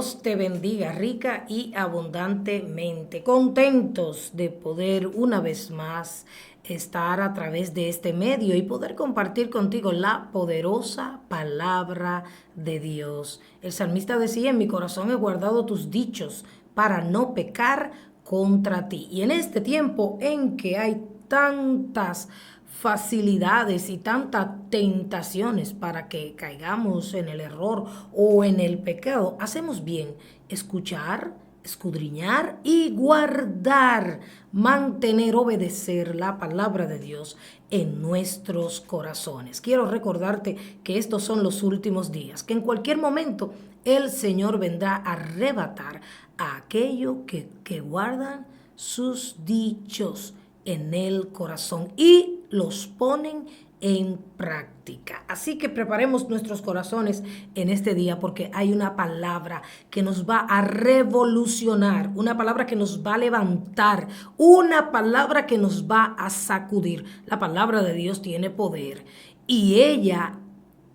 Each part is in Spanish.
Dios te bendiga rica y abundantemente. Contentos de poder una vez más estar a través de este medio y poder compartir contigo la poderosa palabra de Dios. El salmista decía: en mi corazón he guardado tus dichos para no pecar contra ti. Y en este tiempo en que hay tantas facilidades y tantas tentaciones para que caigamos en el error o en el pecado, hacemos bien escuchar, escudriñar y guardar, mantener, obedecer la palabra de Dios en nuestros corazones. Quiero recordarte que estos son los últimos días, que en cualquier momento el Señor vendrá a arrebatar a aquellos que guardan sus dichos en el corazón y los ponen en práctica. Así que preparemos nuestros corazones en este día, porque hay una palabra que nos va a revolucionar, una palabra que nos va a levantar, una palabra que nos va a sacudir. La palabra de Dios tiene poder y ella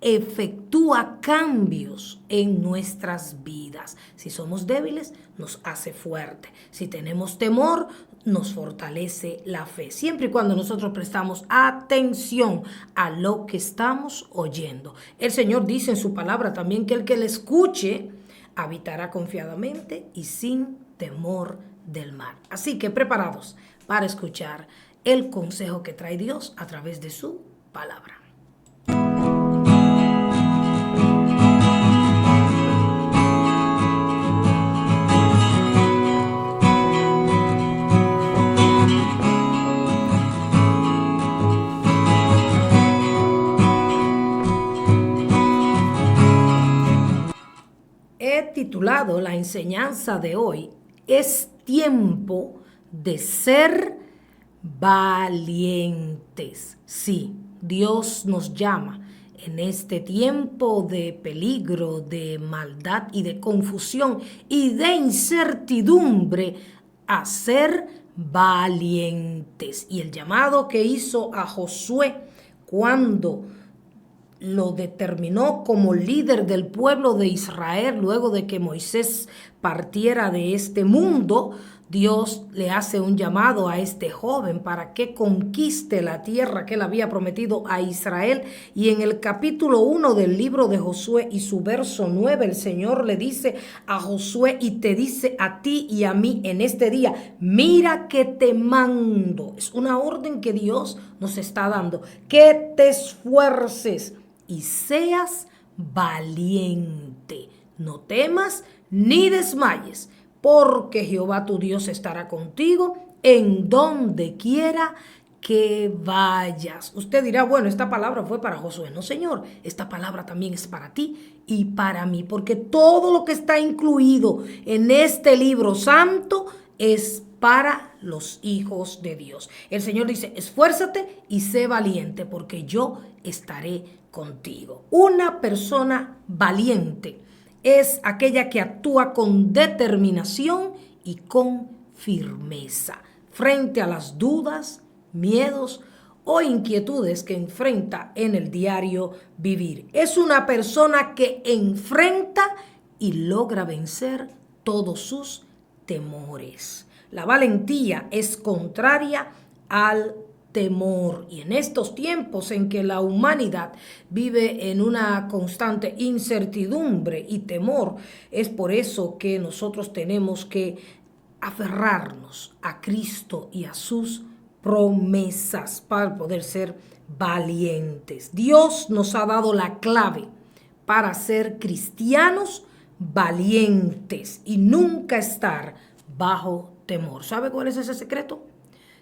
efectúa cambios en nuestras vidas. Si somos débiles, nos hace fuerte. Si tenemos temor, nos fortalece la fe, siempre y cuando nosotros prestamos atención a lo que estamos oyendo. El Señor dice en su palabra también que el que le escuche habitará confiadamente y sin temor del mal. Así que preparados para escuchar el consejo que trae Dios a través de su palabra. He titulado la enseñanza de hoy: es tiempo de ser valientes. Sí, Dios nos llama en este tiempo de peligro, de maldad y de confusión y de incertidumbre a ser valientes. Y el llamado que hizo a Josué cuando lo determinó como líder del pueblo de Israel luego de que Moisés partiera de este mundo, Dios le hace un llamado a este joven para que conquiste la tierra que él había prometido a Israel. Y en el capítulo 1 del libro de Josué y su verso 9, el Señor le dice a Josué y te dice a ti y a mí en este día: mira que te mando. Es una orden que Dios nos está dando, que te esfuerces y seas valiente. No temas ni desmayes, porque Jehová tu Dios estará contigo en donde quiera que vayas. Usted dirá: bueno, esta palabra fue para Josué. No, Señor, esta palabra también es para ti y para mí, porque todo lo que está incluido en este libro santo es para los hijos de Dios. El Señor dice: esfuérzate y sé valiente, porque yo estaré contigo. Una persona valiente es aquella que actúa con determinación y con firmeza frente a las dudas, miedos o inquietudes que enfrenta en el diario vivir. Es una persona que enfrenta y logra vencer todos sus temores. La valentía es contraria al temor, y en estos tiempos en que la humanidad vive en una constante incertidumbre y temor, es por eso que nosotros tenemos que aferrarnos a Cristo y a sus promesas para poder ser valientes. Dios nos ha dado la clave para ser cristianos valientes y nunca estar bajo temor. ¿Sabe cuál es ese secreto?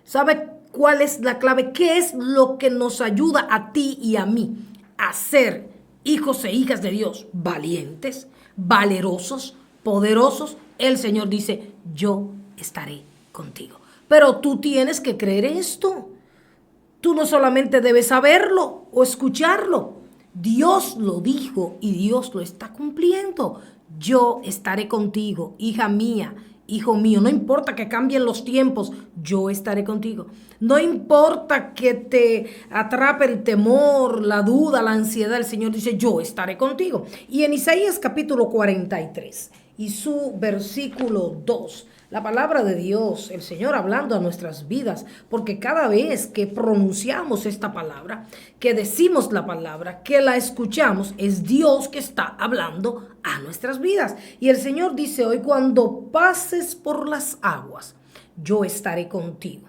¿Sabe cuál es la clave? ¿Qué es lo que nos ayuda a ti y a mí a ser hijos e hijas de Dios valientes, valerosos, poderosos? El Señor dice: yo estaré contigo. Pero tú tienes que creer esto. Tú no solamente debes saberlo o escucharlo. Dios lo dijo y Dios lo está cumpliendo. Yo estaré contigo, hija mía, hijo mío. No importa que cambien los tiempos, yo estaré contigo. No importa que te atrape el temor, la duda, la ansiedad, el Señor dice: yo estaré contigo. Y en Isaías capítulo 43 y su versículo 2. La palabra de Dios, el Señor hablando a nuestras vidas, porque cada vez que pronunciamos esta palabra, que decimos la palabra, que la escuchamos, es Dios que está hablando a nuestras vidas. Y el Señor dice hoy, cuando pases por las aguas, yo estaré contigo.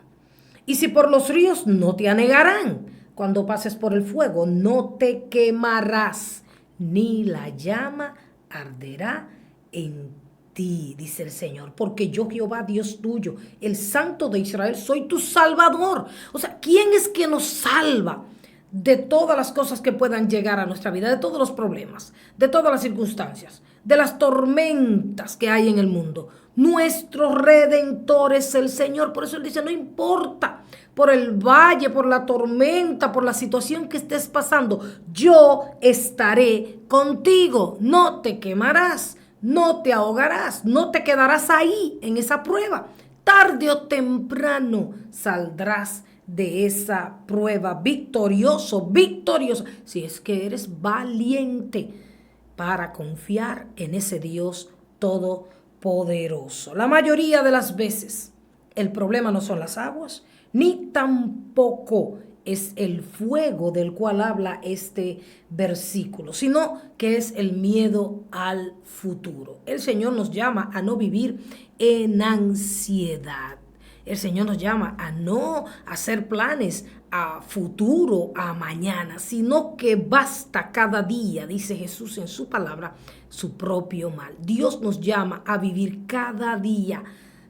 Y si por los ríos, no te anegarán. Cuando pases por el fuego, no te quemarás, ni la llama arderá en ti, dice el Señor, porque yo, Jehová, Dios tuyo, el Santo de Israel, soy tu Salvador. O sea, ¿quién es que nos salva de todas las cosas que puedan llegar a nuestra vida, de todos los problemas, de todas las circunstancias, de las tormentas que hay en el mundo? Nuestro Redentor es el Señor. Por eso Él dice, no importa por el valle, por la tormenta, por la situación que estés pasando, yo estaré contigo. No te quemarás, no te ahogarás, no te quedarás ahí en esa prueba. Tarde o temprano saldrás de esa prueba victorioso, victorioso, si es que eres valiente para confiar en ese Dios todopoderoso. La mayoría de las veces el problema no son las aguas, ni tampoco es el fuego del cual habla este versículo, sino que es el miedo al futuro. El Señor nos llama a no vivir en ansiedad. El Señor nos llama a no hacer planes a futuro, a mañana, sino que basta cada día, dice Jesús en su palabra, su propio mal. Dios nos llama a vivir cada día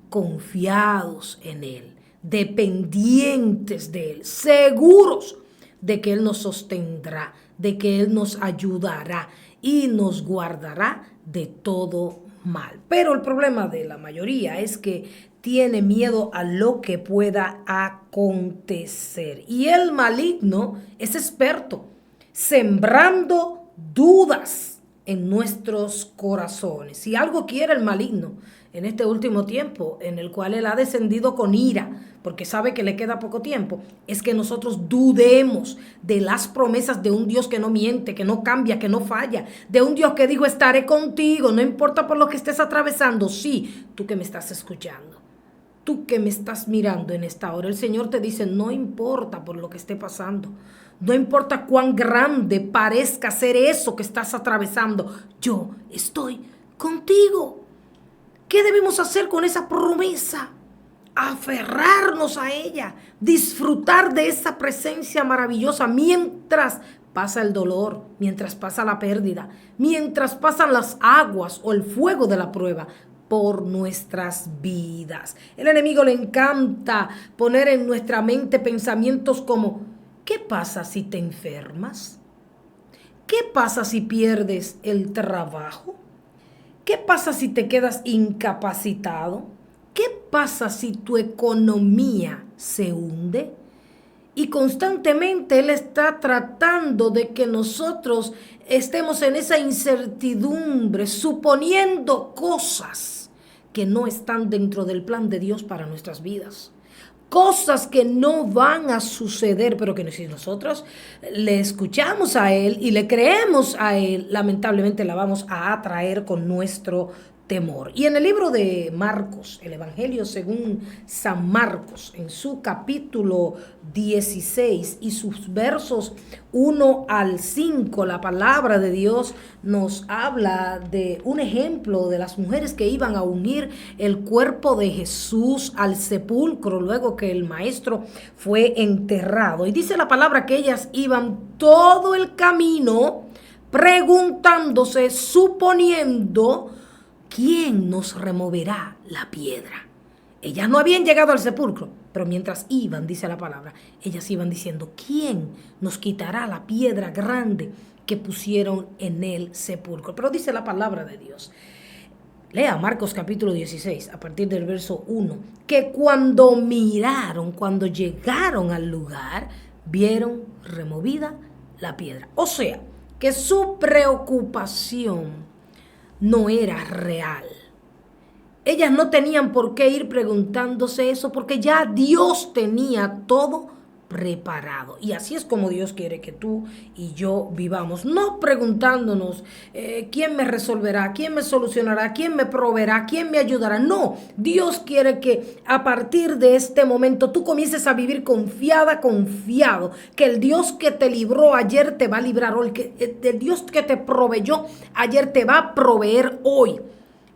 confiados en Él, dependientes de Él, seguros de que Él nos sostendrá, de que Él nos ayudará y nos guardará de todo mal. Pero el problema de la mayoría es que tiene miedo a lo que pueda acontecer. Y el maligno es experto sembrando dudas en nuestros corazones. Si algo quiere el maligno en este último tiempo, en el cual él ha descendido con ira, porque sabe que le queda poco tiempo, es que nosotros dudemos de las promesas de un Dios que no miente, que no cambia, que no falla, de un Dios que dijo, estaré contigo, no importa por lo que estés atravesando. Sí, tú que me estás escuchando, tú que me estás mirando en esta hora, el Señor te dice, no importa por lo que esté pasando, no importa cuán grande parezca ser eso que estás atravesando, yo estoy contigo. ¿Qué debemos hacer con esa promesa? Aferrarnos a ella, disfrutar de esa presencia maravillosa mientras pasa el dolor, mientras pasa la pérdida, mientras pasan las aguas o el fuego de la prueba por nuestras vidas. El enemigo le encanta poner en nuestra mente pensamientos como, ¿qué pasa si te enfermas? ¿Qué pasa si pierdes el trabajo? ¿Qué pasa si te quedas incapacitado? ¿Qué pasa si tu economía se hunde? Y constantemente Él está tratando de que nosotros estemos en esa incertidumbre, suponiendo cosas que no están dentro del plan de Dios para nuestras vidas. Cosas que no van a suceder, pero que si nosotros le escuchamos a Él y le creemos a Él, lamentablemente la vamos a atraer con nuestro temor. Y en el libro de Marcos, el Evangelio según San Marcos, en su capítulo 16 y sus versos 1 al 5, la palabra de Dios nos habla de un ejemplo de las mujeres que iban a unir el cuerpo de Jesús al sepulcro luego que el maestro fue enterrado. Y dice la palabra que ellas iban todo el camino preguntándose, suponiendo, ¿quién nos removerá la piedra? Ellas no habían llegado al sepulcro, pero mientras iban, dice la palabra, ellas iban diciendo, ¿quién nos quitará la piedra grande que pusieron en el sepulcro? Pero dice la palabra de Dios, lea Marcos capítulo 16, a partir del verso 1, que cuando miraron, cuando llegaron al lugar, vieron removida la piedra. O sea, que su preocupación no era real. Ellas no tenían por qué ir preguntándose eso porque ya Dios tenía todo preparado. Y así es como Dios quiere que tú y yo vivamos, no preguntándonos quién me resolverá, quién me solucionará, quién me proveerá, quién me ayudará. No, Dios quiere que a partir de este momento tú comiences a vivir confiado, que el Dios que te libró ayer te va a librar hoy, que el Dios que te proveyó ayer te va a proveer hoy.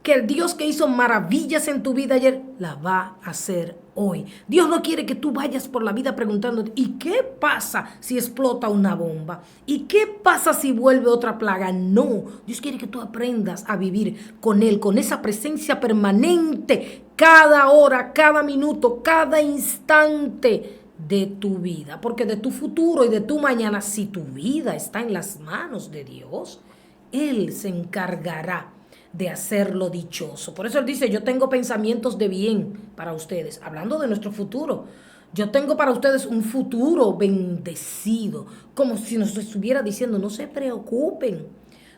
Que el Dios que hizo maravillas en tu vida ayer, la va a hacer hoy. Dios no quiere que tú vayas por la vida preguntándote, ¿y qué pasa si explota una bomba? ¿Y qué pasa si vuelve otra plaga? No, Dios quiere que tú aprendas a vivir con Él, con esa presencia permanente, cada hora, cada minuto, cada instante de tu vida. Porque de tu futuro y de tu mañana, si tu vida está en las manos de Dios, Él se encargará de hacerlo dichoso. Por eso Él dice, yo tengo pensamientos de bien para ustedes, hablando de nuestro futuro. Yo tengo para ustedes un futuro bendecido, como si nos estuviera diciendo, no se preocupen,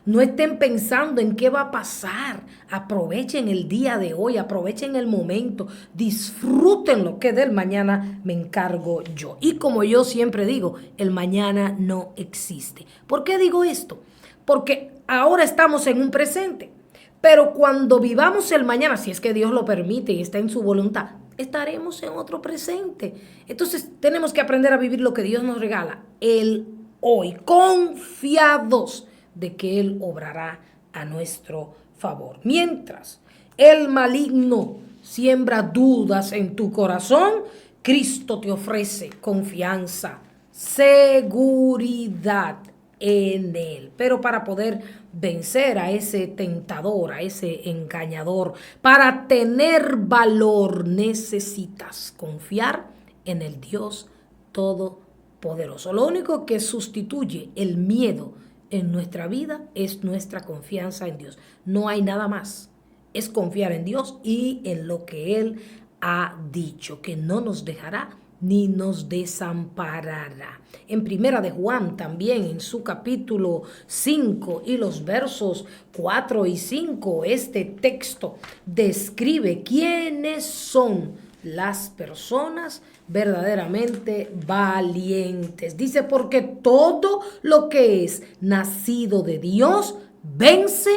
no estén pensando en qué va a pasar, aprovechen el día de hoy, aprovechen el momento, disfruten lo que del mañana me encargo yo. Y como yo siempre digo, el mañana no existe. ¿Por qué digo esto? Porque ahora estamos en un presente. Pero cuando vivamos el mañana, si es que Dios lo permite y está en su voluntad, estaremos en otro presente. Entonces tenemos que aprender a vivir lo que Dios nos regala, el hoy, confiados de que Él obrará a nuestro favor. Mientras el maligno siembra dudas en tu corazón, Cristo te ofrece confianza, seguridad en Él. Pero para poder vencer a ese tentador, a ese engañador, para tener valor necesitas confiar en el Dios Todopoderoso. Lo único que sustituye el miedo en nuestra vida es nuestra confianza en Dios. No hay nada más. Es confiar en Dios y en lo que Él ha dicho, que no nos dejará ni nos desamparará. En Primera de Juan también, en su capítulo 5 y los versos 4 y 5, este texto describe quiénes son las personas verdaderamente valientes. Dice, porque todo lo que es nacido de Dios vence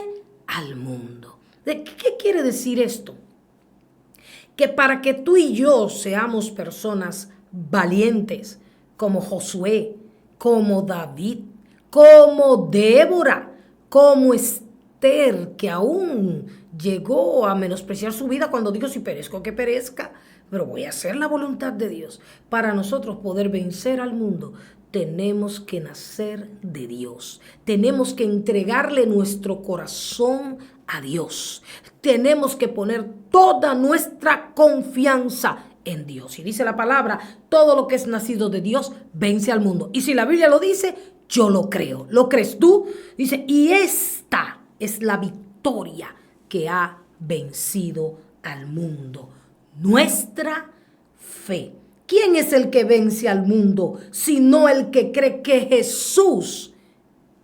al mundo. ¿Qué quiere decir esto? Que para que tú y yo seamos personas valientes, como Josué, como David, como Débora, como Esther, que aún llegó a menospreciar su vida cuando dijo, si perezco, que perezca, pero voy a hacer la voluntad de Dios. Para nosotros poder vencer al mundo, tenemos que nacer de Dios. Tenemos que entregarle nuestro corazón a Dios. Tenemos que poner toda nuestra confianza en Dios. Y dice la palabra, todo lo que es nacido de Dios vence al mundo. Y si la Biblia lo dice, yo lo creo. ¿Lo crees tú? Dice, y esta es la victoria que ha vencido al mundo. Nuestra fe. ¿Quién es el que vence al mundo, sino el que cree que Jesús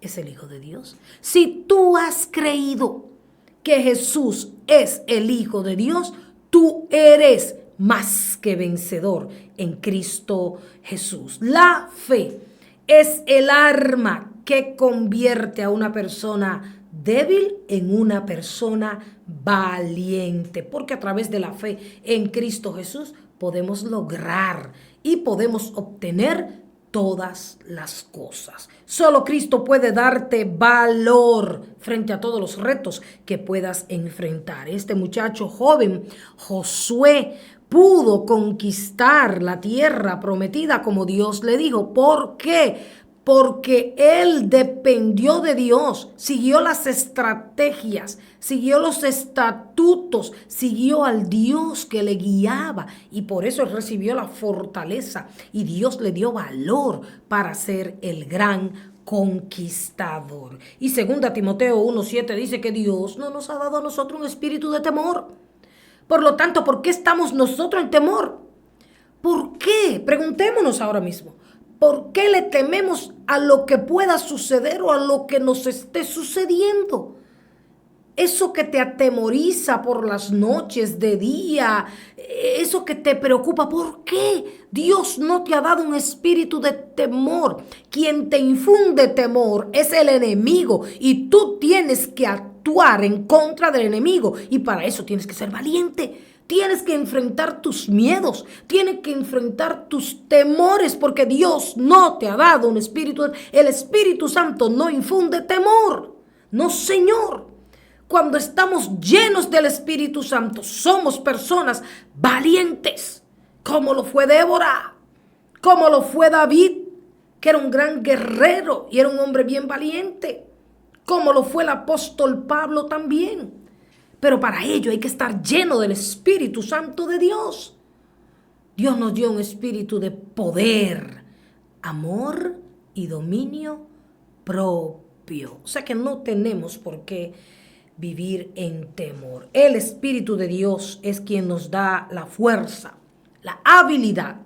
es el Hijo de Dios? Si tú has creído que Jesús es el Hijo de Dios, tú eres más que vencedor en Cristo Jesús. La fe es el arma que convierte a una persona débil en una persona valiente, porque a través de la fe en Cristo Jesús podemos lograr y podemos obtener todas las cosas. Solo Cristo puede darte valor frente a todos los retos que puedas enfrentar. Este muchacho joven, Josué, pudo conquistar la tierra prometida como Dios le dijo. ¿Por qué? Porque él dependió de Dios, siguió las estrategias, siguió los estatutos, siguió al Dios que le guiaba y por eso él recibió la fortaleza y Dios le dio valor para ser el gran conquistador. Y 2 Timoteo 1:7 dice que Dios no nos ha dado a nosotros un espíritu de temor. Por lo tanto, ¿por qué estamos nosotros en temor? ¿Por qué? Preguntémonos ahora mismo. ¿Por qué le tememos a lo que pueda suceder o a lo que nos esté sucediendo? eso que te atemoriza por las noches, de día, eso que te preocupa. ¿Por qué? Dios no te ha dado un espíritu de temor. Quien te infunde temor es el enemigo y tú tienes que actuar en contra del enemigo y para eso tienes que ser valiente. Tienes que enfrentar tus miedos, tienes que enfrentar tus temores porque Dios no te ha dado un espíritu. El Espíritu Santo no infunde temor. No, Señor. Cuando estamos llenos del Espíritu Santo, somos personas valientes, como lo fue Débora, como lo fue David, que era un gran guerrero y era un hombre bien valiente, como lo fue el apóstol Pablo también. Pero para ello hay que estar lleno del Espíritu Santo de Dios. Dios nos dio un espíritu de poder, amor y dominio propio. O sea que no tenemos por qué vivir en temor. El Espíritu de Dios es quien nos da la fuerza, la habilidad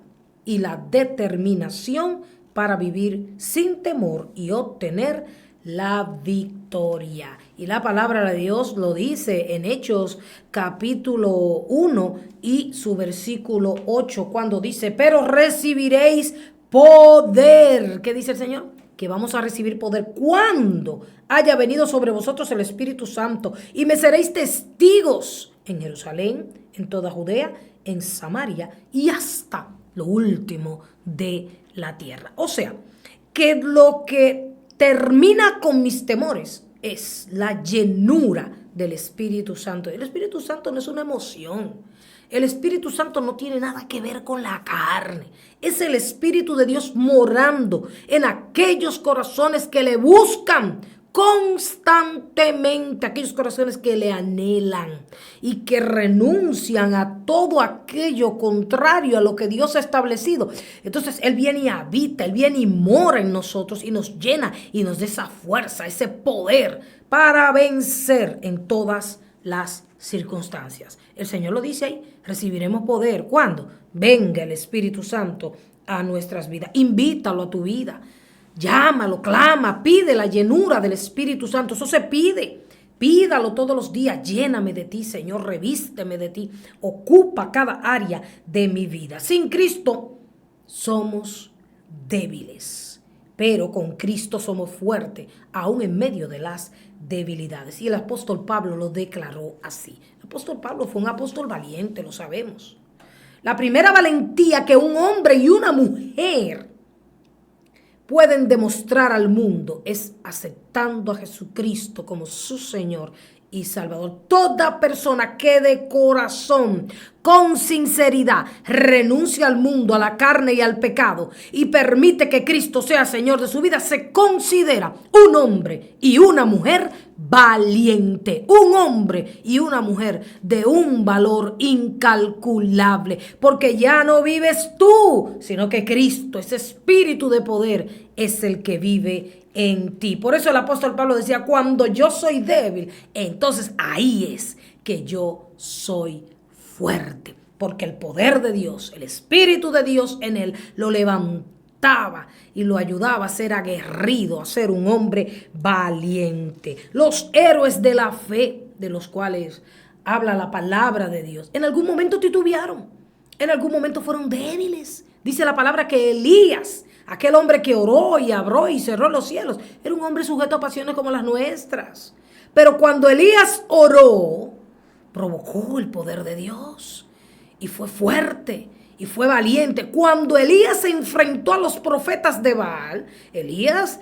y la determinación para vivir sin temor y obtener la victoria. Y la palabra de Dios lo dice en Hechos capítulo 1 y su versículo 8, cuando dice, pero recibiréis poder. ¿Qué dice el Señor? Que vamos a recibir poder cuando haya venido sobre vosotros el Espíritu Santo y me seréis testigos en Jerusalén, en toda Judea, en Samaria y hasta lo último de la tierra. O sea, que lo que termina con mis temores es la llenura del Espíritu Santo. El Espíritu Santo no es una emoción. El Espíritu Santo no tiene nada que ver con la carne. Es el Espíritu de Dios morando en aquellos corazones que le buscan constantemente, aquellos corazones que le anhelan y que renuncian a todo aquello contrario a lo que Dios ha establecido. Entonces Él viene y habita, Él viene y mora en nosotros y nos llena y nos da esa fuerza, ese poder para vencer en todas las circunstancias. El Señor lo dice ahí, recibiremos poder. ¿Cuándo? Venga el Espíritu Santo a nuestras vidas. Invítalo a tu vida. Llámalo, clama, pide la llenura del Espíritu Santo. Eso se pide. Pídalo todos los días. Lléname de ti, Señor. Revísteme de ti. Ocupa cada área de mi vida. Sin Cristo somos débiles, pero con Cristo somos fuertes, aún en medio de las debilidades. Y el apóstol Pablo lo declaró así. El apóstol Pablo fue un apóstol valiente, lo sabemos. La primera valentía que un hombre y una mujer pueden demostrar al mundo es aceptando a Jesucristo como su Señor y Salvador. Toda persona que de corazón, con sinceridad, renuncia al mundo, a la carne y al pecado y permite que Cristo sea Señor de su vida, se considera un hombre y una mujer valiente, un hombre y una mujer de un valor incalculable, porque ya no vives tú, sino que Cristo, ese espíritu de poder, es el que vive en ti. Por eso el apóstol Pablo decía, cuando yo soy débil, entonces ahí es que yo soy fuerte, porque el poder de Dios, el Espíritu de Dios en él lo levantaba y lo ayudaba a ser aguerrido, a ser un hombre valiente. Los héroes de la fe, de los cuales habla la palabra de Dios, en algún momento titubearon, en algún momento fueron débiles. Dice la palabra que Elías, aquel hombre que oró y abrió y cerró los cielos, era un hombre sujeto a pasiones como las nuestras. Pero cuando Elías oró, provocó el poder de Dios y fue fuerte y fue valiente. Cuando Elías se enfrentó a los profetas de Baal, Elías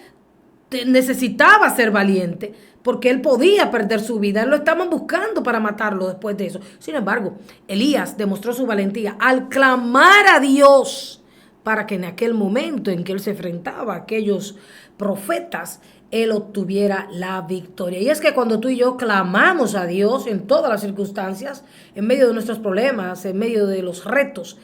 necesitaba ser valiente porque él podía perder su vida. Él lo estaban buscando para matarlo después de eso. Sin embargo, Elías demostró su valentía al clamar a Dios para que en aquel momento en que él se enfrentaba a aquellos profetas, él obtuviera la victoria. Y es que cuando tú y yo clamamos a Dios en todas las circunstancias, en medio de nuestros problemas, en medio de los retos,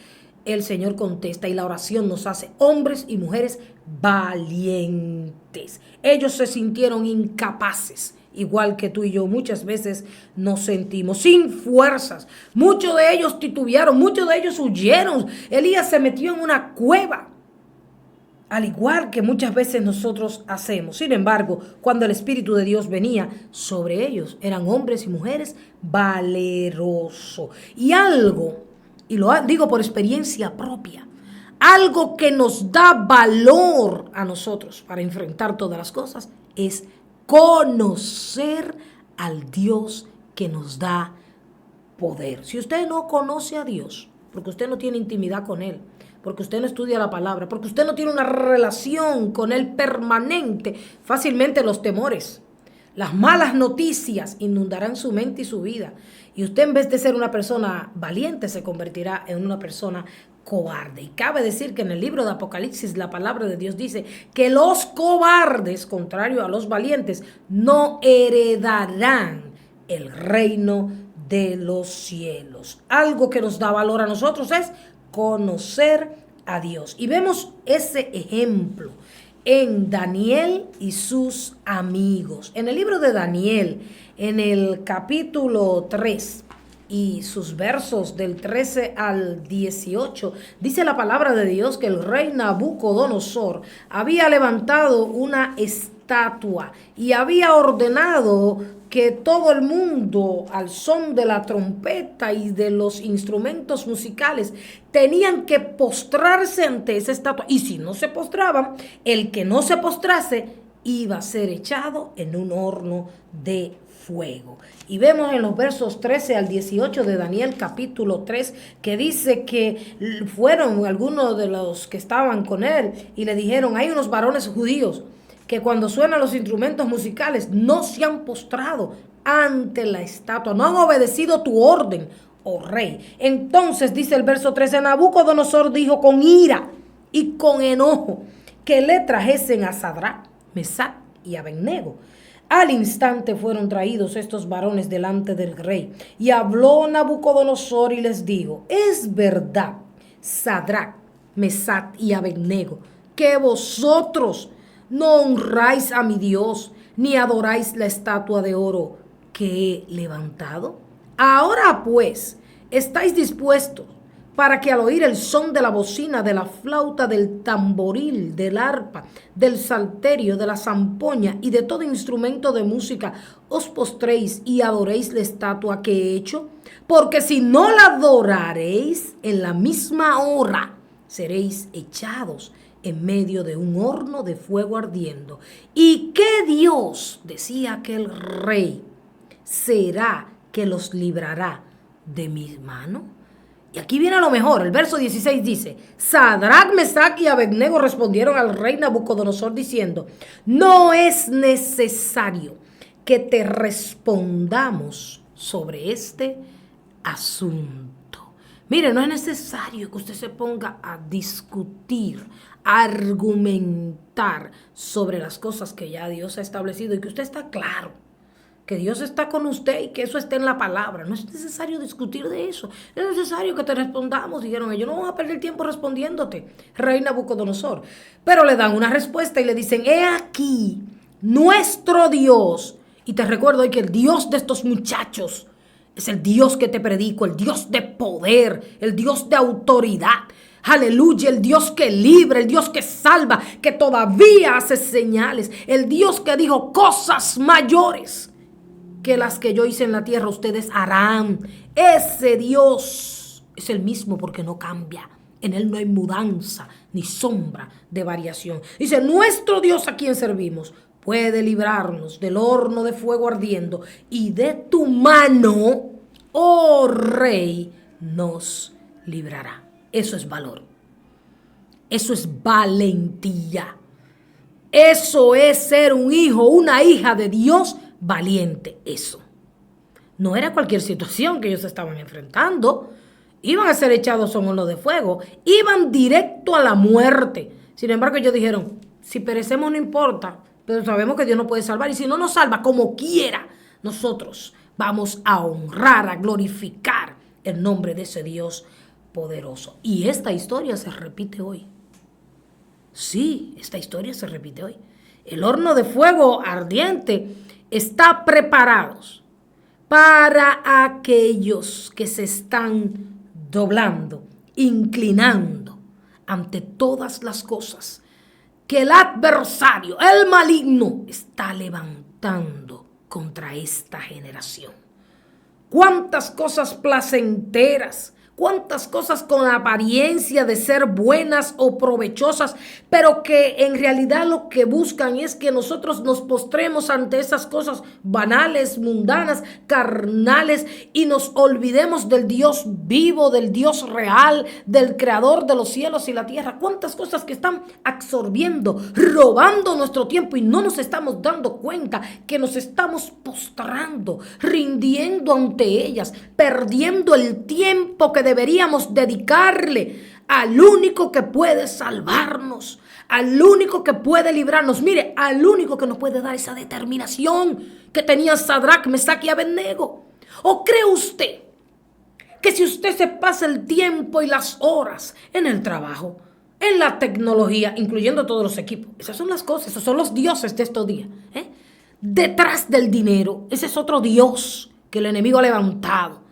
el Señor contesta y la oración nos hace hombres y mujeres valientes. Ellos se sintieron incapaces, igual que tú y yo muchas veces nos sentimos sin fuerzas. Muchos de ellos titubearon, muchos de ellos huyeron. Elías se metió en una cueva al igual que muchas veces nosotros hacemos. Sin embargo, cuando el Espíritu de Dios venía sobre ellos, eran hombres y mujeres valerosos. Y algo, y lo digo por experiencia propia, algo que nos da valor a nosotros para enfrentar todas las cosas es conocer al Dios que nos da poder. Si usted no conoce a Dios, porque usted no tiene intimidad con Él, porque usted no estudia la palabra, porque usted no tiene una relación con Él permanente, fácilmente los temores, las malas noticias inundarán su mente y su vida. Y usted, en vez de ser una persona valiente, se convertirá en una persona cobarde. Y cabe decir que en el libro de Apocalipsis la palabra de Dios dice que los cobardes, contrario a los valientes, no heredarán el reino de los cielos. Algo que nos da valor a nosotros es conocer a Dios. Y vemos ese ejemplo en Daniel y sus amigos. En el libro de Daniel, en el capítulo 3 y sus versos del 13 al 18, dice la palabra de Dios que el rey Nabucodonosor había levantado una estatua y había ordenado que todo el mundo, al son de la trompeta y de los instrumentos musicales, tenían que postrarse ante esa estatua. Y si no se postraban, el que no se postrase iba a ser echado en un horno de fuego. Y vemos en los versos 13 al 18 de Daniel capítulo 3 que dice que fueron algunos de los que estaban con él y le dijeron: hay unos varones judíos que cuando suenan los instrumentos musicales no se han postrado ante la estatua, no han obedecido tu orden, oh rey. Entonces dice el verso 13, Nabucodonosor dijo con ira y con enojo que le trajesen a Sadrach, Mesach y Abednego. Al instante fueron traídos estos varones delante del rey, y habló Nabucodonosor y les dijo: es verdad, Sadrach, Mesach y Abednego, que vosotros no honráis a mi Dios, ni adoráis la estatua de oro que he levantado. Ahora pues, ¿estáis dispuestos para que al oír el son de la bocina, de la flauta, del tamboril, del arpa, del salterio, de la zampoña y de todo instrumento de música, os postréis y adoréis la estatua que he hecho? Porque si no la adoraréis, en la misma hora seréis echados en medio de un horno de fuego ardiendo. ¿Y qué Dios, decía aquel rey, será que los librará de mi mano? Y aquí viene lo mejor, el verso 16 dice: Sadrach, Mesach y Abednego respondieron al rey Nabucodonosor diciendo: no es necesario que te respondamos sobre este asunto. Mire, no es necesario que usted se ponga a discutir, a argumentar sobre las cosas que ya Dios ha establecido y que usted está claro que Dios está con usted y que eso está en la palabra. No es necesario discutir de eso. No es necesario que te respondamos. Dijeron ellos: no vamos a perder tiempo respondiéndote, rey Nabucodonosor. Pero le dan una respuesta y le dicen: he aquí nuestro Dios. Y te recuerdo hoy que el Dios de estos muchachos es el Dios que te predico, el Dios de poder, el Dios de autoridad. Aleluya, el Dios que libra, el Dios que salva, que todavía hace señales. El Dios que dijo: cosas mayores que las que yo hice en la tierra ustedes harán. Ese Dios es el mismo porque no cambia. En Él no hay mudanza ni sombra de variación. Dice: nuestro Dios a quien servimos puede librarnos del horno de fuego ardiendo, y de tu mano, oh rey, nos librará. Eso es valor. Eso es valentía. Eso es ser un hijo, una hija de Dios valiente. Eso no era cualquier situación que ellos estaban enfrentando. Iban a ser echados en horno de fuego, iban directo a la muerte. Sin embargo, ellos dijeron: si perecemos no importa, pero sabemos que Dios nos puede salvar, y si no nos salva, como quiera, nosotros vamos a honrar, a glorificar el nombre de ese Dios poderoso. Y esta historia se repite hoy. Sí, esta historia se repite hoy. El horno de fuego ardiente está preparado para aquellos que se están doblando, inclinando ante todas las cosas que el adversario, el maligno, está levantando contra esta generación. Cuántas cosas placenteras, cuántas cosas con apariencia de ser buenas o provechosas, pero que en realidad lo que buscan es que nosotros nos postremos ante esas cosas banales, mundanas, carnales, y nos olvidemos del Dios vivo, del Dios real, del creador de los cielos y la tierra. Cuántas cosas que están absorbiendo, robando nuestro tiempo, y no nos estamos dando cuenta que nos estamos postrando, rindiendo ante ellas, perdiendo el tiempo que deberíamos dedicarle al único que puede salvarnos, al único que puede librarnos. Mire, al único que nos puede dar esa determinación que tenía Sadrach, Mesach y Abednego. ¿O cree usted que si usted se pasa el tiempo y las horas en el trabajo, en la tecnología, incluyendo todos los equipos, esas son las cosas, esos son los dioses de estos días, detrás del dinero, ese es otro dios que el enemigo ha levantado,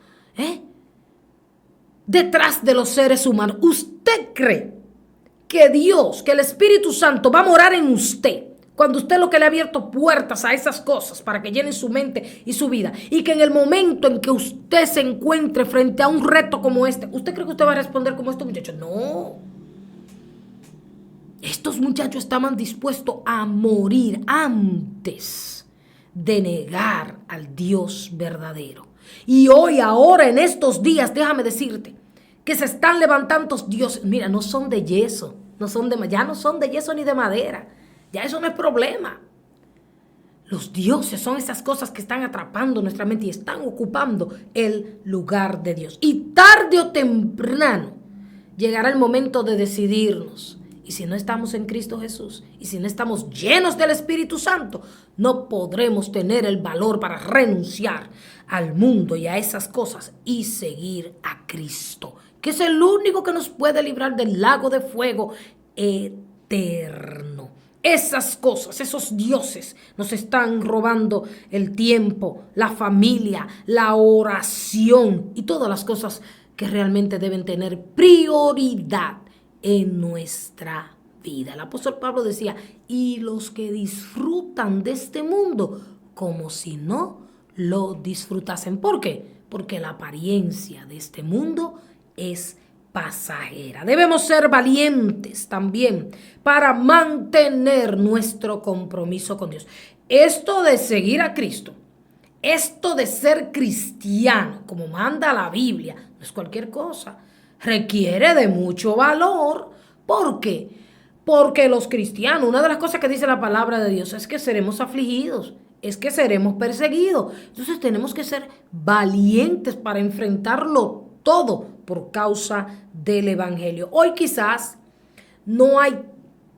detrás de los seres humanos? ¿Usted cree que Dios, que el Espíritu Santo va a morar en usted cuando usted lo que le ha abierto puertas a esas cosas para que llenen su mente y su vida, y que en el momento en que usted se encuentre frente a un reto como este, usted cree que usted va a responder como estos muchachos? No. Estos muchachos estaban dispuestos a morir antes de negar al Dios verdadero. Y hoy, ahora, en estos días, déjame decirte que se están levantando dioses. Mira, no son de yeso, ya no son de yeso ni de madera. Ya eso no es problema. Los dioses son esas cosas que están atrapando nuestra mente y están ocupando el lugar de Dios. Y tarde o temprano llegará el momento de decidirnos. Y si no estamos en Cristo Jesús, y si no estamos llenos del Espíritu Santo, no podremos tener el valor para renunciar al mundo y a esas cosas y seguir a Cristo, que es el único que nos puede librar del lago de fuego eterno. Esas cosas, esos dioses nos están robando el tiempo, la familia, la oración y todas las cosas que realmente deben tener prioridad en nuestra vida. El apóstol Pablo decía, y los que disfrutan de este mundo como si no lo disfrutasen. ¿Por qué? Porque la apariencia de este mundo es pasajera. Debemos ser valientes también para mantener nuestro compromiso con Dios. Esto de seguir a Cristo, esto de ser cristiano, como manda la Biblia, no es cualquier cosa. Requiere de mucho valor. ¿Por qué? Porque los cristianos, una de las cosas que dice la palabra de Dios es que seremos afligidos, es que seremos perseguidos. Entonces tenemos que ser valientes para enfrentarlo todo por causa del evangelio. Hoy quizás no hay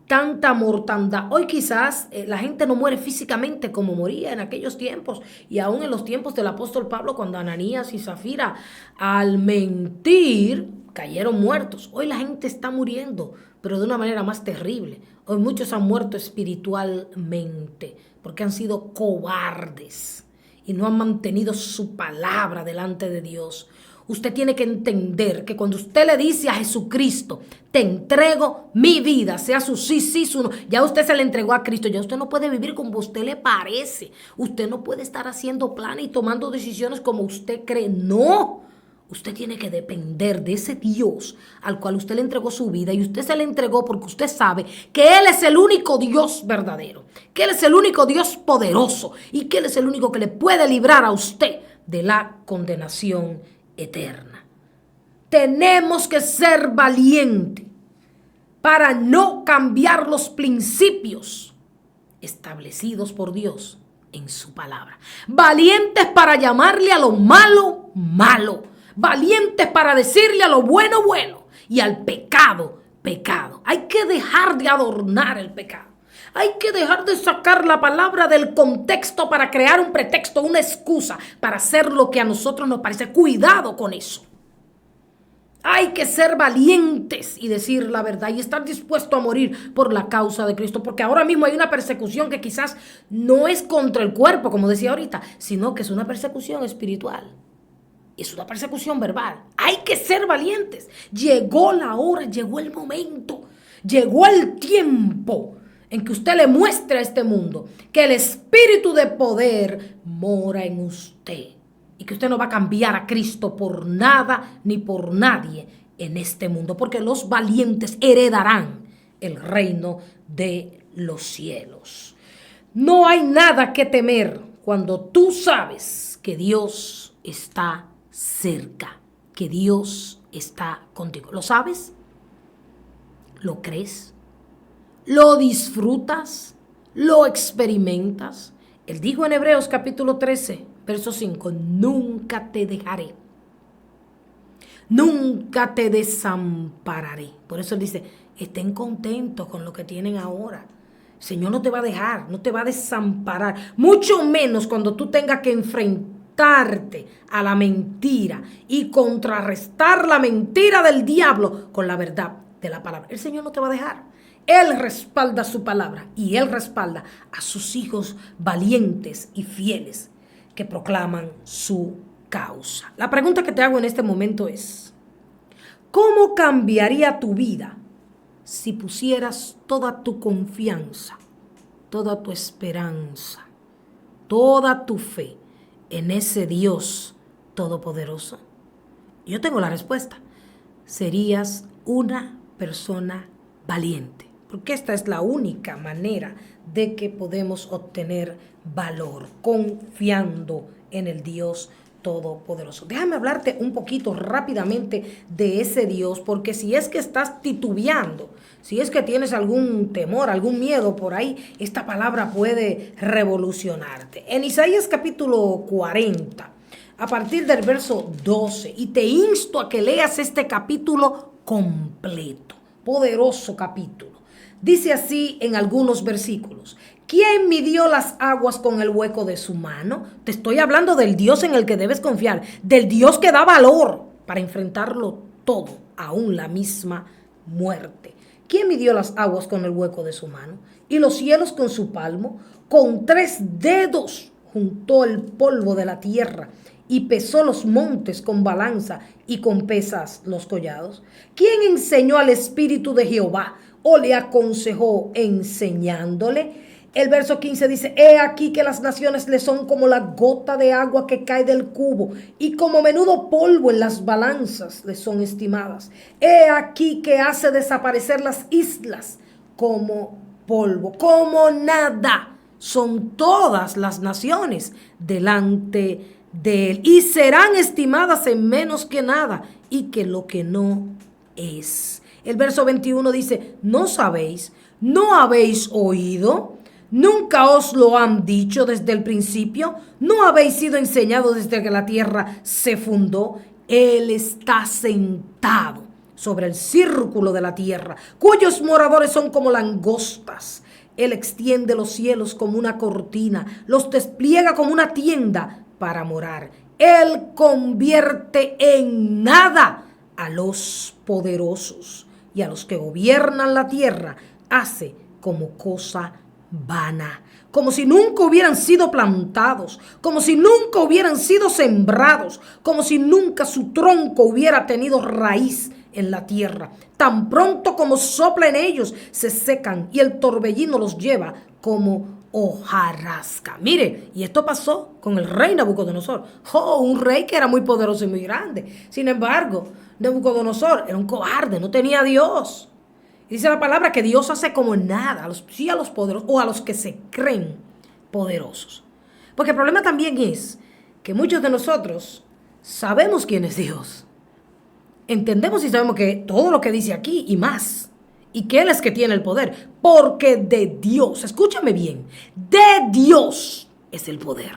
tanta mortandad. Hoy quizás la gente no muere físicamente como moría en aquellos tiempos, y aún en los tiempos del apóstol Pablo, cuando Ananías y Zafira al mentir cayeron muertos. Hoy la gente está muriendo, pero de una manera más terrible. Hoy muchos han muerto espiritualmente porque han sido cobardes y no han mantenido su palabra delante de Dios. Usted tiene que entender que cuando usted le dice a Jesucristo, te entrego mi vida, sea su sí, sí, su no, ya usted se le entregó a Cristo. Ya usted no puede vivir como a usted le parece. Usted no puede estar haciendo planes y tomando decisiones como usted cree. No. Usted tiene que depender de ese Dios al cual usted le entregó su vida, y usted se le entregó porque usted sabe que Él es el único Dios verdadero, que Él es el único Dios poderoso y que Él es el único que le puede librar a usted de la condenación eterna. Tenemos que ser valientes para no cambiar los principios establecidos por Dios en su palabra. Valientes para llamarle a lo malo, malo. Valientes para decirle a lo bueno, bueno, y al pecado, pecado. Hay que dejar de adornar el pecado. Hay que dejar de sacar la palabra del contexto para crear un pretexto, una excusa para hacer lo que a nosotros nos parece. Cuidado con eso. Hay que ser valientes y decir la verdad y estar dispuesto a morir por la causa de Cristo, porque ahora mismo hay una persecución que quizás no es contra el cuerpo, como decía ahorita, sino que es una persecución espiritual. Es una persecución verbal. Hay que ser valientes. Llegó la hora, llegó el momento, llegó el tiempo en que usted le muestre a este mundo que el espíritu de poder mora en usted y que usted no va a cambiar a Cristo por nada ni por nadie en este mundo, porque los valientes heredarán el reino de los cielos. No hay nada que temer cuando tú sabes que Dios está cerca, que Dios está contigo. ¿Lo sabes? ¿Lo crees? ¿Lo disfrutas? ¿Lo experimentas? Él dijo en Hebreos capítulo 13, verso 5, nunca te dejaré, nunca te desampararé. Por eso él dice, estén contentos con lo que tienen ahora. El Señor no te va a dejar, no te va a desamparar, mucho menos cuando tú tengas que enfrentarte a la mentira y contrarrestar la mentira del diablo con la verdad de la palabra. El Señor no te va a dejar. Él respalda su palabra y Él respalda a sus hijos valientes y fieles que proclaman su causa. La pregunta que te hago en este momento es, ¿cómo cambiaría tu vida si pusieras toda tu confianza, toda tu esperanza, toda tu fe en ese Dios todopoderoso? Yo tengo la respuesta. Serías una persona valiente, porque esta es la única manera de que podemos obtener valor, confiando en el Dios todopoderoso. Déjame hablarte un poquito rápidamente de ese Dios, porque si es que estás titubeando, si es que tienes algún temor, algún miedo por ahí, esta palabra puede revolucionarte. En Isaías capítulo 40, a partir del verso 12, y te insto a que leas este capítulo completo, poderoso capítulo. Dice así en algunos versículos, ¿quién midió las aguas con el hueco de su mano? Te estoy hablando del Dios en el que debes confiar, del Dios que da valor para enfrentarlo todo, aún la misma muerte. ¿Quién midió las aguas con el hueco de su mano? Y los cielos con su palmo, con 3 dedos juntó el polvo de la tierra y pesó los montes con balanza y con pesas los collados. ¿Quién enseñó al Espíritu de Jehová o le aconsejó enseñándole? El verso 15 dice, he aquí que las naciones le son como la gota de agua que cae del cubo y como menudo polvo en las balanzas le son estimadas. He aquí que hace desaparecer las islas como polvo, como nada. Son todas las naciones delante de él y serán estimadas en menos que nada y que lo que no es. El verso 21 dice, ¿no sabéis? ¿No habéis oído? ¿Nunca os lo han dicho desde el principio? ¿No habéis sido enseñados desde que la tierra se fundó? Él está sentado sobre el círculo de la tierra, cuyos moradores son como langostas. Él extiende los cielos como una cortina, los despliega como una tienda para morar. Él convierte en nada a los poderosos y a los que gobiernan la tierra hace como cosa vana, como si nunca hubieran sido plantados, como si nunca hubieran sido sembrados, como si nunca su tronco hubiera tenido raíz en la tierra. Tan pronto como sopla en ellos, se secan y el torbellino los lleva como hojarasca. Mire, y esto pasó con el rey Nabucodonosor. Un rey que era muy poderoso y muy grande. Sin embargo, Nabucodonosor era un cobarde, no tenía a Dios. Dice la palabra que Dios hace como nada, sí a los poderosos o a los que se creen poderosos. Porque el problema también es que muchos de nosotros sabemos quién es Dios. Entendemos y sabemos que todo lo que dice aquí y más, y que Él es que tiene el poder, porque de Dios, escúchame bien, de Dios es el poder.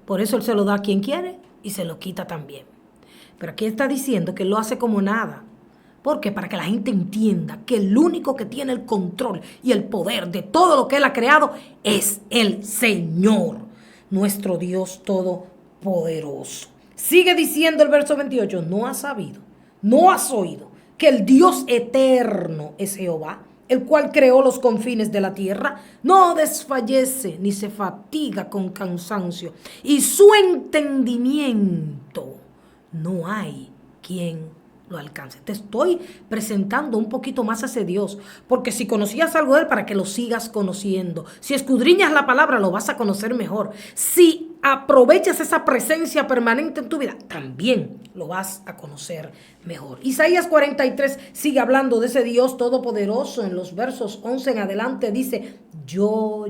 Por eso Él se lo da a quien quiere y se lo quita también. Pero aquí está diciendo que Él lo hace como nada. ¿Por qué? Para que la gente entienda que el único que tiene el control y el poder de todo lo que Él ha creado es el Señor, nuestro Dios todopoderoso. Sigue diciendo el verso 28, ¿no has sabido, no has oído que el Dios eterno es Jehová, el cual creó los confines de la tierra? No desfallece ni se fatiga con cansancio, y su entendimiento no hay quien lo alcances. Te estoy presentando un poquito más a ese Dios, porque si conocías algo de Él, para que lo sigas conociendo. Si escudriñas la palabra, lo vas a conocer mejor. Si aprovechas esa presencia permanente en tu vida, también lo vas a conocer mejor. Isaías 43 sigue hablando de ese Dios todopoderoso. En los versos 11 en adelante dice, yo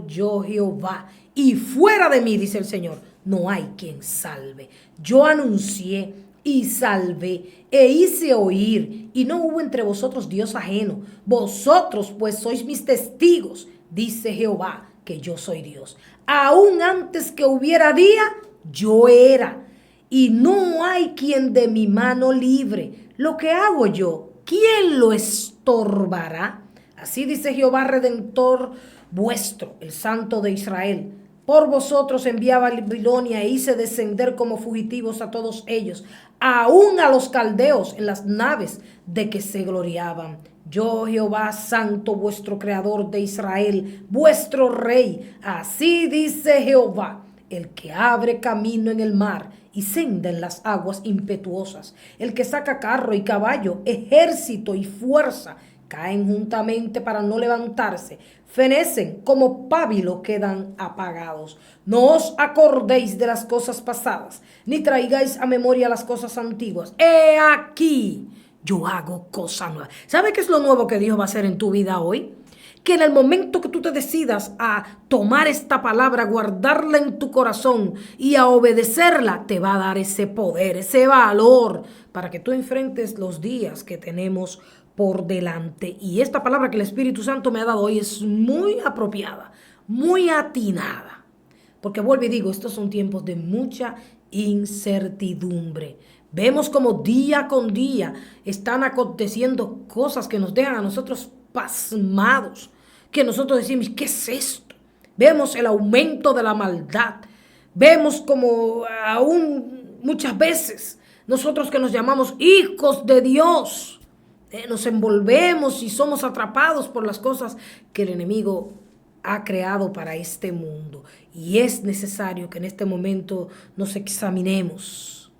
Jehová, y fuera de mí, dice el Señor, no hay quien salve. Yo anuncié y salvé, e hice oír, y no hubo entre vosotros Dios ajeno. Vosotros pues sois mis testigos, dice Jehová, que yo soy Dios. Aún antes que hubiera día, yo era, y no hay quien de mi mano libre. Lo que hago yo, ¿quién lo estorbará? Así dice Jehová Redentor vuestro, el Santo de Israel. Por vosotros enviaba a Babilonia e hice descender como fugitivos a todos ellos, aún a los caldeos en las naves de que se gloriaban. Yo, Jehová, santo, vuestro creador de Israel, vuestro rey. Así dice Jehová, el que abre camino en el mar y senda en las aguas impetuosas, el que saca carro y caballo, ejército y fuerza, caen juntamente para no levantarse, fenecen como pábilo, quedan apagados. No os acordéis de las cosas pasadas, ni traigáis a memoria las cosas antiguas. He aquí, yo hago cosa nueva. ¿Sabe qué es lo nuevo que Dios va a hacer en tu vida hoy? Que en el momento que tú te decidas a tomar esta palabra, guardarla en tu corazón y a obedecerla, te va a dar ese poder, ese valor para que tú enfrentes los días que tenemos por delante. Y esta palabra que el Espíritu Santo me ha dado hoy es muy apropiada, muy atinada. Porque vuelvo y digo, estos son tiempos de mucha incertidumbre. Vemos como día con día están aconteciendo cosas que nos dejan a nosotros pasmados, que nosotros decimos, ¿qué es esto? Vemos el aumento de la maldad. Vemos como aún muchas veces nosotros que nos llamamos hijos de Dios, nos envolvemos y somos atrapados por las cosas que el enemigo ha creado para este mundo. Y es necesario que en este momento nos examinemos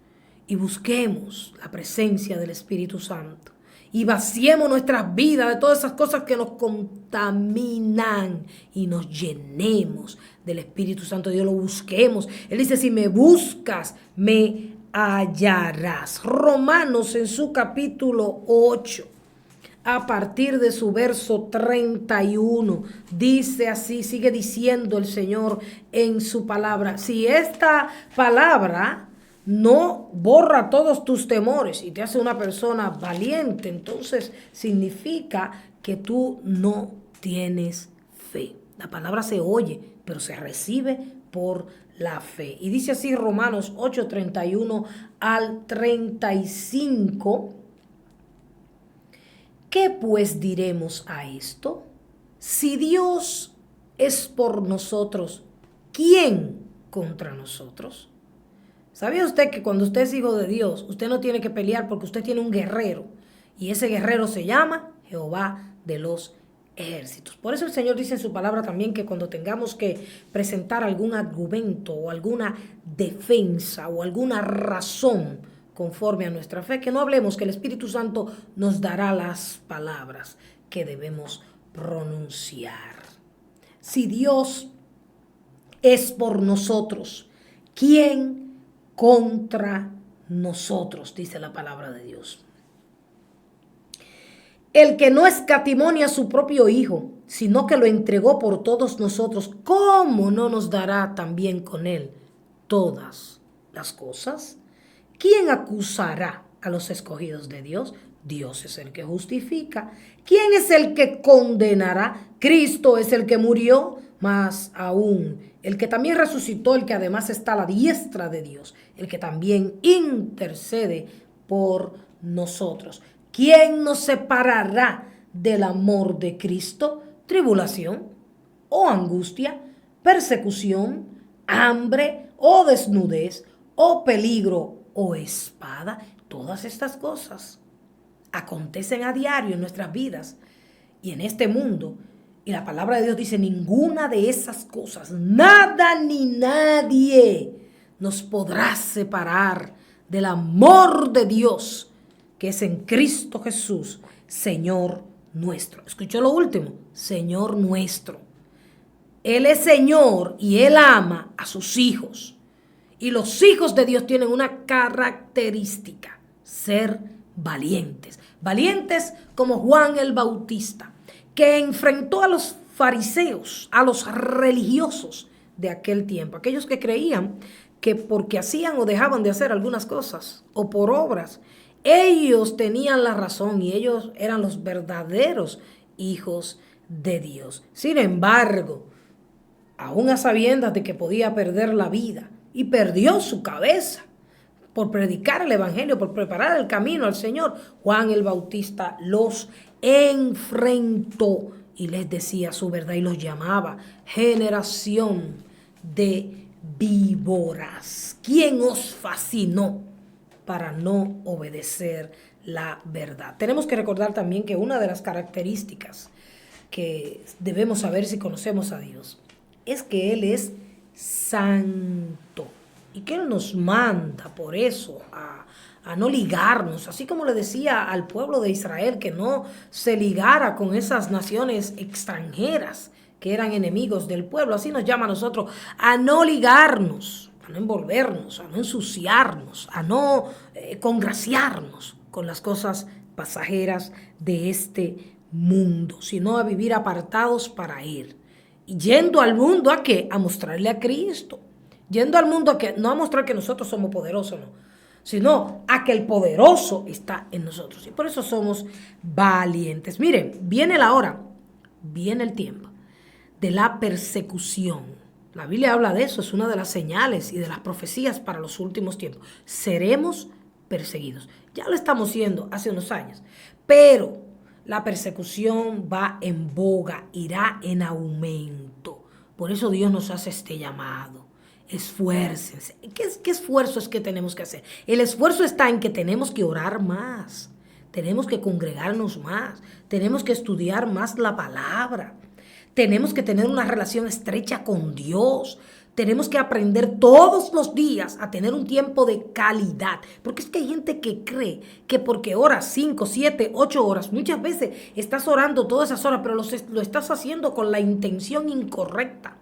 y busquemos la presencia del Espíritu Santo y vaciemos nuestras vidas de todas esas cosas que nos contaminan y nos llenemos del Espíritu Santo. Dios lo busquemos. Él dice, si me buscas, me hallarás. Romanos en su capítulo 8, a partir de su verso 31, dice así, sigue diciendo el Señor en su palabra. Si esta palabra no borra todos tus temores y te hace una persona valiente, entonces significa que tú no tienes fe. La palabra se oye, pero se recibe por la fe. Y dice así Romanos 8, 31 al 35. ¿Qué pues diremos a esto? Si Dios es por nosotros, ¿quién contra nosotros? ¿Sabía usted que cuando usted es hijo de Dios, usted no tiene que pelear porque usted tiene un guerrero? Y ese guerrero se llama Jehová de los ejércitos. Por eso el Señor dice en su palabra también que cuando tengamos que presentar algún argumento o alguna defensa o alguna razón conforme a nuestra fe, que no hablemos, que el Espíritu Santo nos dará las palabras que debemos pronunciar. Si Dios es por nosotros, ¿quién contra nosotros? Dice la palabra de Dios. El que no escatimó ni a su propio Hijo, sino que lo entregó por todos nosotros, ¿cómo no nos dará también con él todas las cosas? ¿Quién acusará a los escogidos de Dios? Dios es el que justifica. ¿Quién es el que condenará? Cristo es el que murió, más aún el que también resucitó, el que además está a la diestra de Dios, el que también intercede por nosotros. ¿Quién nos separará del amor de Cristo? ¿Tribulación o angustia, persecución, hambre o desnudez o peligro o espada? Todas estas cosas acontecen a diario en nuestras vidas y en este mundo. Y la palabra de Dios dice, ninguna de esas cosas, nada ni nadie nos podrá separar del amor de Dios que es en Cristo Jesús, Señor nuestro. ¿Escuchó lo último? Señor nuestro. Él es Señor y Él ama a sus hijos. Y los hijos de Dios tienen una característica: ser valientes. Valientes como Juan el Bautista, que enfrentó a los fariseos, a los religiosos de aquel tiempo, aquellos que creían que porque hacían o dejaban de hacer algunas cosas, o por obras, ellos tenían la razón y ellos eran los verdaderos hijos de Dios. Sin embargo, aún a sabiendas de que podía perder la vida, y perdió su cabeza por predicar el evangelio, por preparar el camino al Señor, Juan el Bautista los enfrentó y les decía su verdad y los llamaba generación de víboras. ¿Quién os fascinó para no obedecer la verdad? Tenemos que recordar también que una de las características que debemos saber si conocemos a Dios es que Él es santo y que Él nos manda por eso a no ligarnos, así como le decía al pueblo de Israel que no se ligara con esas naciones extranjeras que eran enemigos del pueblo. Así nos llama a nosotros a no ligarnos, a no envolvernos, a no ensuciarnos, a no congraciarnos con las cosas pasajeras de este mundo, sino a vivir apartados para Él. Y yendo al mundo, ¿a qué? A mostrarle a Cristo. Yendo al mundo, ¿a qué? No a mostrar que nosotros somos poderosos, no, sino a que el poderoso está en nosotros. Y por eso somos valientes. Miren, viene la hora, viene el tiempo de la persecución. La Biblia habla de eso, es una de las señales y de las profecías para los últimos tiempos. Seremos perseguidos. Ya lo estamos siendo hace unos años, pero la persecución va en boga, irá en aumento. Por eso Dios nos hace este llamado. Esfuércense. ¿Qué esfuerzo es que tenemos que hacer? El esfuerzo está en que tenemos que orar más, tenemos que congregarnos más, tenemos que estudiar más la palabra, tenemos que tener una relación estrecha con Dios, tenemos que aprender todos los días a tener un tiempo de calidad, porque es que hay gente que cree que porque oras 5, 7, 8 horas, muchas veces estás orando todas esas horas, pero lo estás haciendo con la intención incorrecta.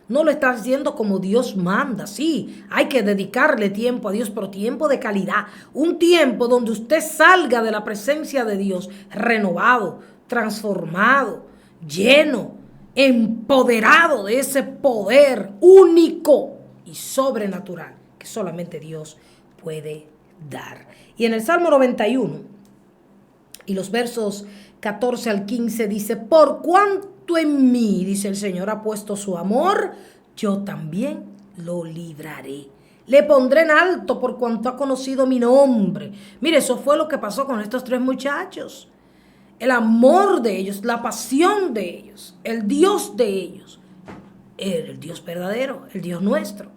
No lo estás haciendo como Dios manda. Sí, hay que dedicarle tiempo a Dios, pero tiempo de calidad. Un tiempo donde usted salga de la presencia de Dios renovado, transformado, lleno, empoderado de ese poder único y sobrenatural que solamente Dios puede dar. Y en el Salmo 91 y los versos 14 al 15 dice: por cuanto en mí, dice el Señor, ha puesto su amor, yo también lo libraré. Le pondré en alto por cuanto ha conocido mi nombre. Mire, eso fue lo que pasó con estos 3 muchachos. El amor de ellos, la pasión de ellos, el Dios de ellos, el Dios verdadero, el Dios nuestro.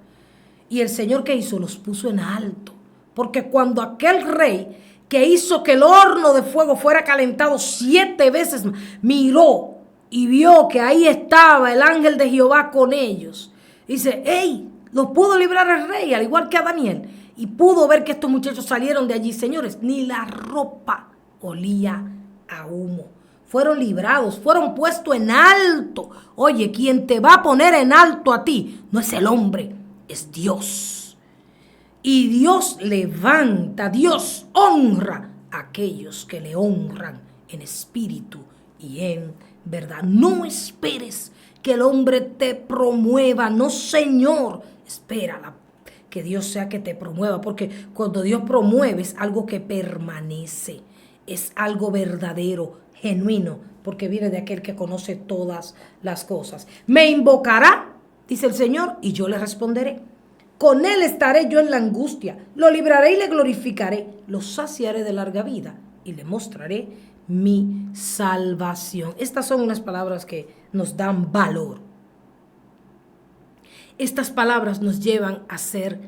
Y el Señor, ¿qué hizo? Los puso en alto. Porque cuando aquel rey que hizo que el horno de fuego fuera calentado 7 veces, miró y vio que ahí estaba el ángel de Jehová con ellos, dice: hey, los pudo librar el rey, al igual que a Daniel. Y pudo ver que estos muchachos salieron de allí, señores, ni la ropa olía a humo. Fueron librados, fueron puestos en alto. Oye, quien te va a poner en alto a ti no es el hombre, es Dios. Y Dios levanta, Dios honra a aquellos que le honran en espíritu y en verdad. No esperes que el hombre te promueva. No, Señor, espera que Dios sea que te promueva, porque cuando Dios promueve es algo que permanece, es algo verdadero, genuino, porque viene de aquel que conoce todas las cosas. Me invocará, dice el Señor, y yo le responderé. Con él estaré yo en la angustia, lo libraré y le glorificaré, lo saciaré de larga vida y le mostraré mi salvación. Estas son unas palabras que nos dan valor. Estas palabras nos llevan a ser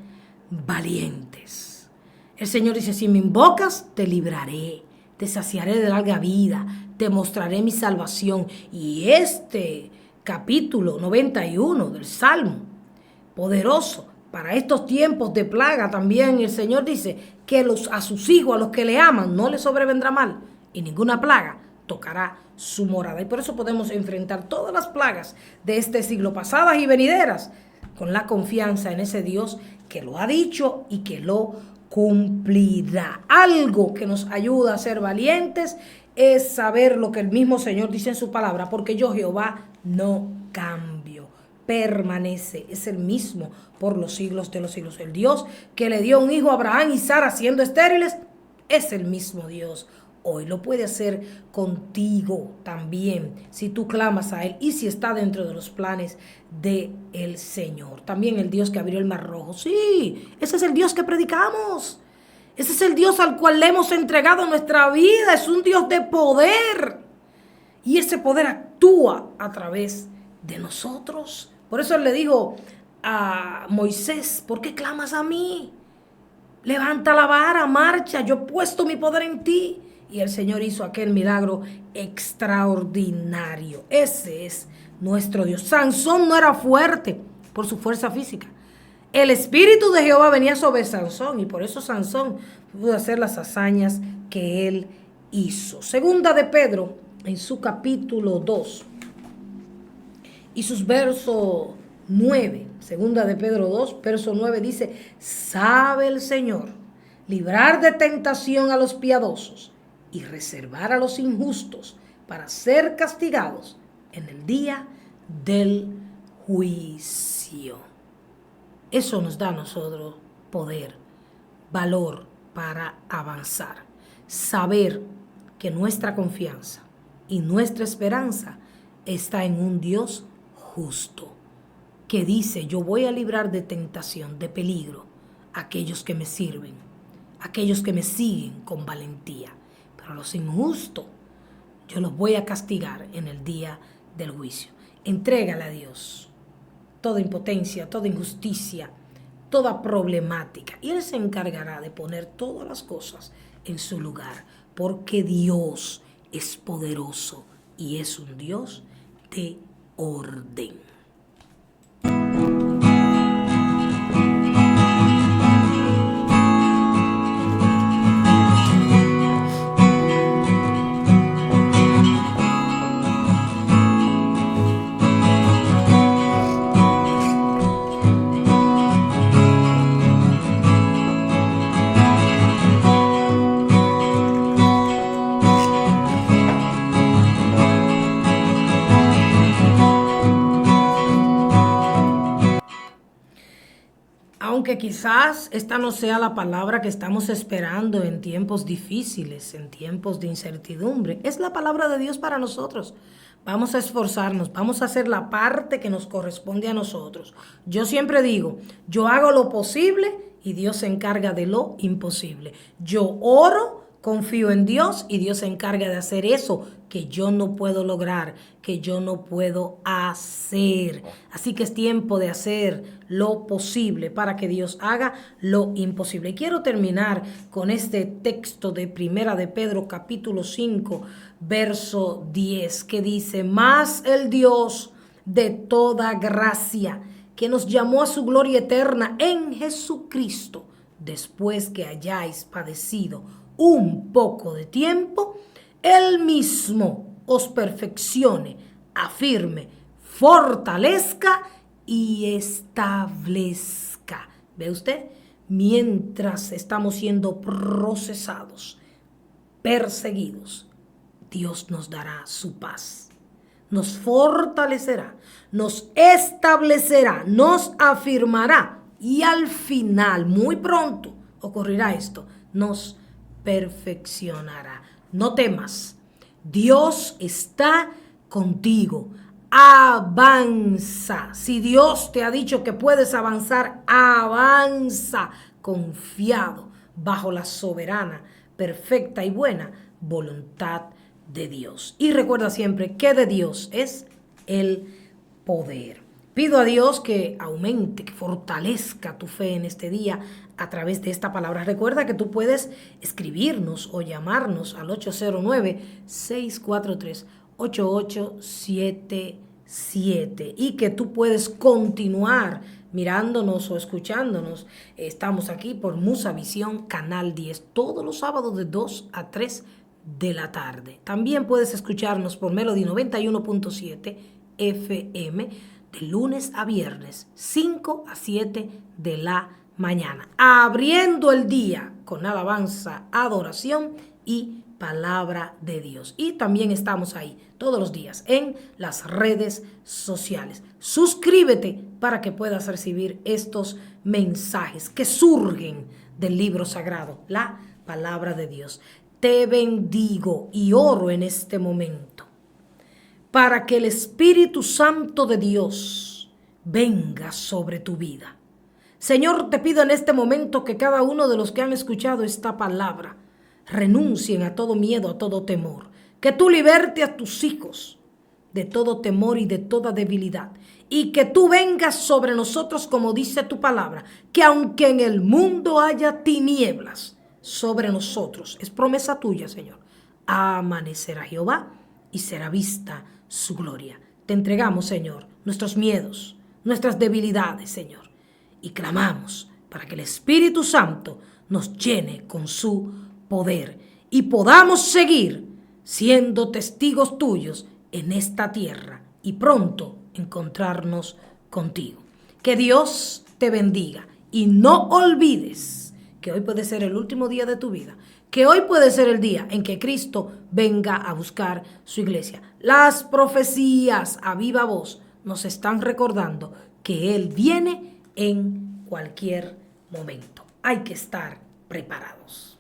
valientes. El Señor dice: si me invocas, te libraré, te saciaré de larga vida, te mostraré mi salvación. Y este capítulo 91 del Salmo, poderoso para estos tiempos de plaga también el Señor dice que a sus hijos, a los que le aman, no les sobrevendrá mal y ninguna plaga tocará su morada. Y por eso podemos enfrentar todas las plagas de este siglo, pasadas y venideras, con la confianza en ese Dios que lo ha dicho y que lo cumplirá. Algo que nos ayuda a ser valientes es saber lo que el mismo Señor dice en su palabra, porque yo, Jehová, no cambio, permanece, es el mismo por los siglos de los siglos. El Dios que le dio un hijo a Abraham y Sara siendo estériles, es el mismo Dios. Hoy lo puede hacer contigo también, si tú clamas a Él y si está dentro de los planes del Señor. También el Dios que abrió el mar rojo. Sí, ese es el Dios que predicamos. Ese es el Dios al cual le hemos entregado nuestra vida. Es un Dios de poder. Y ese poder actúa a través de nosotros. Por eso Él le dijo a Moisés, ¿por qué clamas a mí? Levanta la vara, marcha, yo he puesto mi poder en ti. Y el Señor hizo aquel milagro extraordinario. Ese es nuestro Dios. Sansón no era fuerte por su fuerza física. El Espíritu de Jehová venía sobre Sansón y por eso Sansón pudo hacer las hazañas que él hizo. Segunda de Pedro, en su capítulo 2 y sus versos 9. Segunda de Pedro 2, verso 9 dice, sabe el Señor librar de tentación a los piadosos y reservar a los injustos para ser castigados en el día del juicio. Eso nos da a nosotros poder, valor para avanzar. Saber que nuestra confianza y nuestra esperanza está en un Dios justo, que dice, yo voy a librar de tentación, de peligro, a aquellos que me sirven, a aquellos que me siguen con valentía. Pero a los injustos, yo los voy a castigar en el día del juicio. Entrégale a Dios toda impotencia, toda injusticia, toda problemática. Y Él se encargará de poner todas las cosas en su lugar, porque Dios es poderoso y es un Dios de orden. Aunque quizás esta no sea la palabra que estamos esperando en tiempos difíciles, en tiempos de incertidumbre, es la palabra de Dios para nosotros. Vamos a esforzarnos, vamos a hacer la parte que nos corresponde a nosotros. Yo siempre digo, yo hago lo posible y Dios se encarga de lo imposible. Yo oro, confío en Dios y Dios se encarga de hacer eso que yo no puedo lograr, que yo no puedo hacer. Así que es tiempo de hacer lo posible para que Dios haga lo imposible. Y quiero terminar con este texto de Primera de Pedro, capítulo 5, verso 10, que dice, mas el Dios de toda gracia, que nos llamó a su gloria eterna en Jesucristo, después que hayáis padecido un poco de tiempo, Él mismo os perfeccione, afirme, fortalezca y establezca. ¿Ve usted? Mientras estamos siendo procesados, perseguidos, Dios nos dará su paz. Nos fortalecerá, nos establecerá, nos afirmará y al final, muy pronto, ocurrirá esto, nos perfeccionará. No temas, Dios está contigo. Avanza. Si Dios te ha dicho que puedes avanzar, avanza confiado bajo la soberana, perfecta y buena voluntad de Dios. Y recuerda siempre que de Dios es el poder. Pido a Dios que aumente, que fortalezca tu fe en este día a través de esta palabra. Recuerda que tú puedes escribirnos o llamarnos al 809-643-8877 y que tú puedes continuar mirándonos o escuchándonos, estamos aquí por Musa Visión, Canal 10, todos los sábados de 2 a 3 de la tarde. También puedes escucharnos por Melody 91.7 FM de lunes a viernes, 5 a 7 de la mañana, abriendo el día con alabanza, adoración y palabra de Dios. Y también estamos ahí todos los días en las redes sociales. Suscríbete para que puedas recibir estos mensajes que surgen del libro sagrado, la palabra de Dios. Te bendigo y oro en este momento para que el Espíritu Santo de Dios venga sobre tu vida. Señor, te pido en este momento que cada uno de los que han escuchado esta palabra renuncien a todo miedo, a todo temor. Que tú liberte a tus hijos de todo temor y de toda debilidad. Y que tú vengas sobre nosotros como dice tu palabra. Que aunque en el mundo haya tinieblas, sobre nosotros, es promesa tuya, Señor, amanecerá Jehová y será vista su gloria. Te entregamos, Señor, nuestros miedos, nuestras debilidades, Señor, y clamamos para que el Espíritu Santo nos llene con su poder y podamos seguir siendo testigos tuyos en esta tierra y pronto encontrarnos contigo. Que Dios te bendiga y no olvides que hoy puede ser el último día de tu vida, que hoy puede ser el día en que Cristo venga a buscar su iglesia. Las profecías a viva voz nos están recordando que Él viene en cualquier momento. Hay que estar preparados.